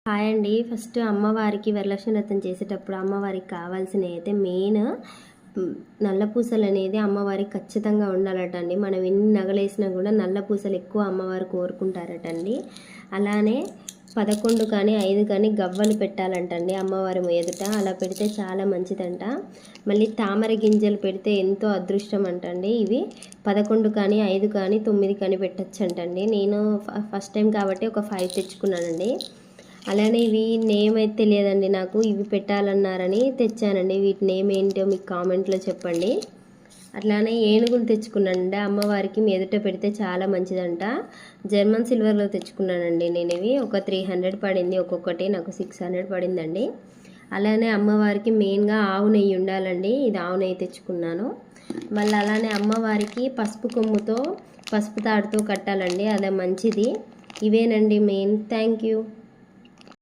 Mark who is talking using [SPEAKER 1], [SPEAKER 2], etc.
[SPEAKER 1] Hi అండి. First అమ్మవారికి వరలక్ష్మి వ్రతం చేసేటప్పుడు అమ్మవారికి కావాల్సినవి అయితే మెయిన్ నల్ల పూసలు అనేది అమ్మవారికి ఖచ్చితంగా ఉండాలటండి. మనం ఎన్ని నగలేసినా కూడా నల్ల పూసలు ఎక్కువ అమ్మవారు కోరుకుంటారటండి. అలానే 11 కానీ 5 కానీ గవ్వలు పెట్టాలంటండి అమ్మవారి ఎదుట. అలా పెడితే చాలా మంచిదంట. మళ్ళీ తామర గింజలు పెడితే ఎంతో అదృష్టం అంటండి. ఇవి 11 కానీ 5 కానీ 9 కానీ పెట్టచ్చు అంటండి. నేను ఫస్ట్ టైం కాబట్టి ఒక 5 తెచ్చుకున్నానండి. అలానే ఇవి నేమ్ అయితే తెలియదండి నాకు. ఇవి పెట్టాలన్నారని తెచ్చానండి. వీటి నేమ్ ఏంటో మీకు కామెంట్లో చెప్పండి. అట్లానే ఏనుగులు తెచ్చుకున్నానండి. అమ్మవారికి ఎదుట పెడితే చాలా మంచిదంట. జర్మన్ సిల్వర్లో తెచ్చుకున్నానండి నేను. ఇవి ఒక 300 పడింది ఒక్కొక్కటి. నాకు 600 పడిందండి. అలానే అమ్మవారికి మెయిన్గా ఆవు నెయ్యి ఉండాలండి. ఇది ఆవు నెయ్యి తెచ్చుకున్నాను. మళ్ళీ అలానే అమ్మవారికి పసుపు కొమ్ముతో పసుపు తాడుతో కట్టాలండి. అదే మంచిది. ఇవేనండి మెయిన్. Thank you.